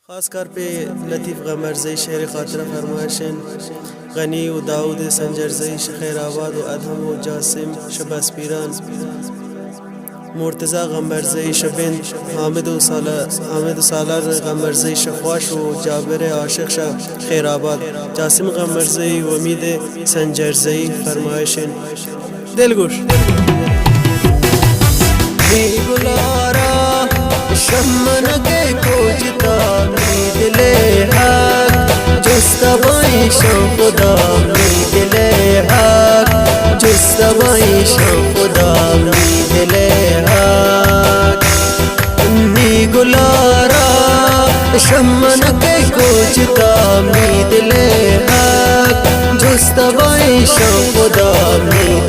खासकर पे लतीफ़ गमरज़ई शेर ख़ातिर फरमाइशन गनी व दाऊद संजरज़ई खैराबाद व अदहम व जासिम शबस्पीरान मुर्तज़ा गमरज़ई शबिन हामिद सालार गमरज़ई शख्वाश व जाबिर आशिक खैराबाद जासिम गमरज़ई वमीद संजरज़ई फरमाइशन दिलगुश गुलारा शमन के खोजता दिले हक जुस्तबाई खुदा दिले हक जुस्तबाई खुदा दिले हक नी गुलारा शमन के खोजता दिले हक जुस्तबाई खुदा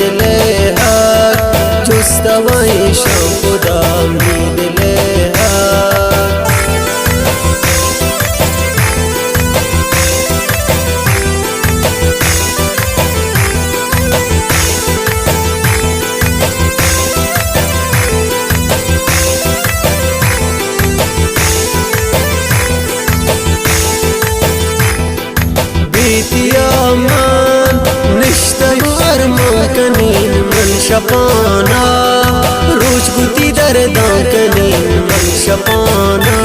दिले हक जुस्तबाई खुदा दिले man nishtar makanin man shapana roz guti dardan kanin man shapana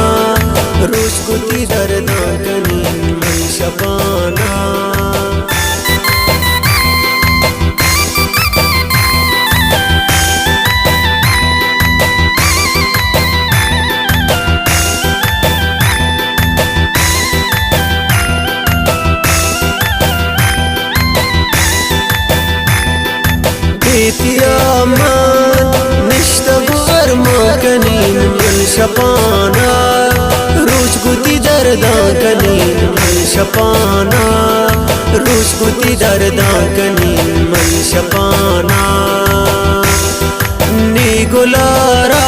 roz guti dardan kanin man shapana यामन निश्तबर मकनीन मन शपाना रोज गुती दर्दा कनीन मन शपाना रोज गुती दर्दा कनीन मन शपाना नी गुलारा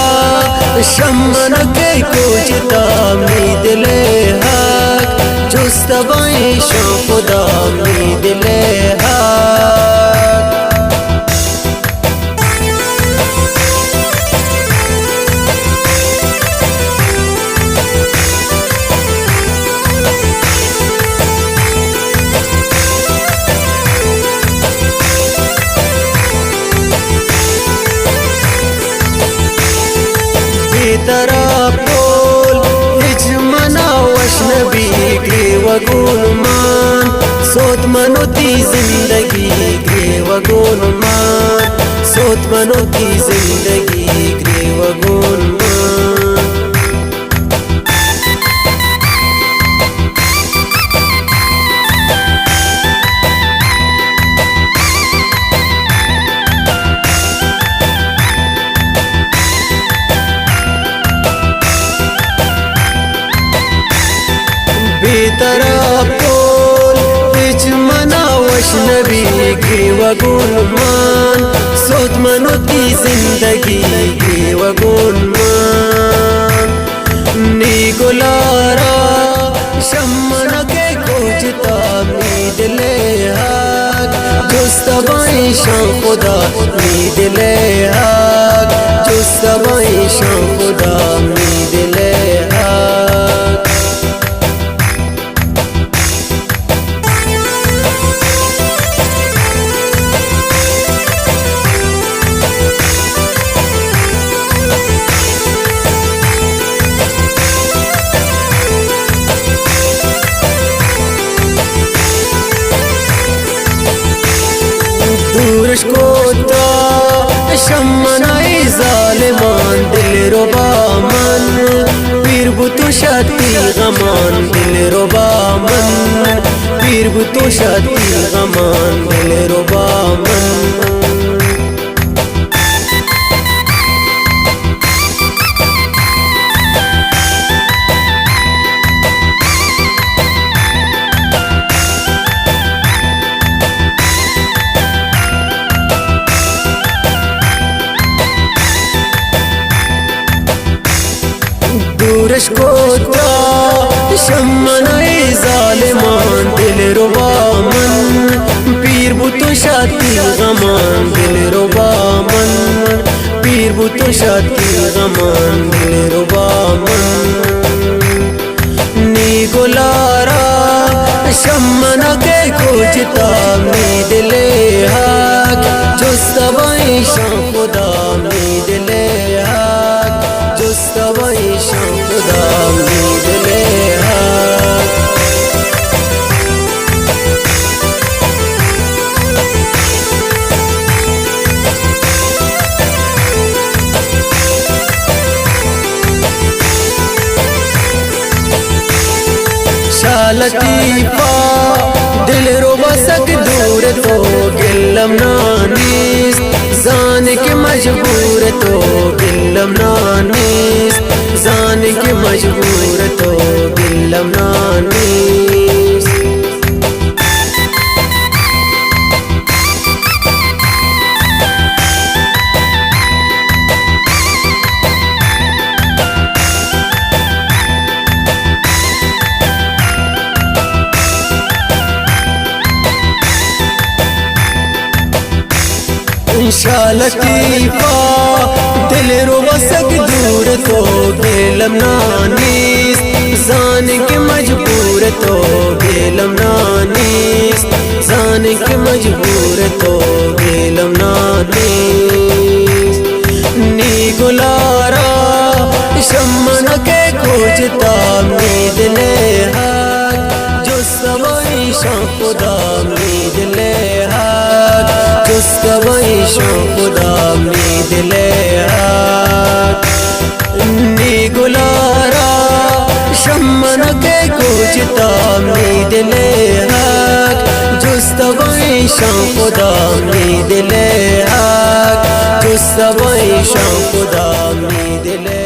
शमन के खोजता मी दिले हक जुस्तबाई खुदा मी दिले हक तरा बोल हिजमना वशनबी के वगुलमान सोत मनोती जिंदगी के वगुलमान सोत मनोती जिंदगी के वगुलमान तरा बोल हिजमना वशनबी के वगुलमान सोत मनोती जिंदगी के वगुलमान नी गुलारा शमन के खोजता मी दिले हक जुस्तबाई खुदा मी दिले हक जुस्तबाई खुदा मी दिले हक कोता शमनाई जालिमान दिल रुबा मन पीर बुतु शाती गमान दिल रुबा मन पीर बुतु शाती गमान दिल रुबा मन कोता शमनाई जालिमान दिल रुबा मन पीर बुतु शाती गमान दिल रुबा मन पीर बुतु शाती गमान दिल रुबा मन शान खुदा मी दिले हक जुस्तवई शान खुदा मी दिले हक लतीफा दिल रुबा सक दूर तो गिल्लम नानीस जान के मजबूर तो गिल्लम नानीस जान के मजबूर तो गिल्लम नानीस लतीफा दिल रुबा सक दूर तो गिल्लम नानीस जान के मजबूर तो गिल्लम नानीस जान के मजबूर तो गिल्लम नानीस नी गुलारा शम्मन के खोजता मी दिले हक जो सवाई शान खुदा मी दिले हक जिसका वही शान खुदा मी दिले हक नी गुलारा शम्मन के खोजता मी दिले हक जिसका वही शान खुदा मी दिले हक जिसका वही शान खुदा मी दिले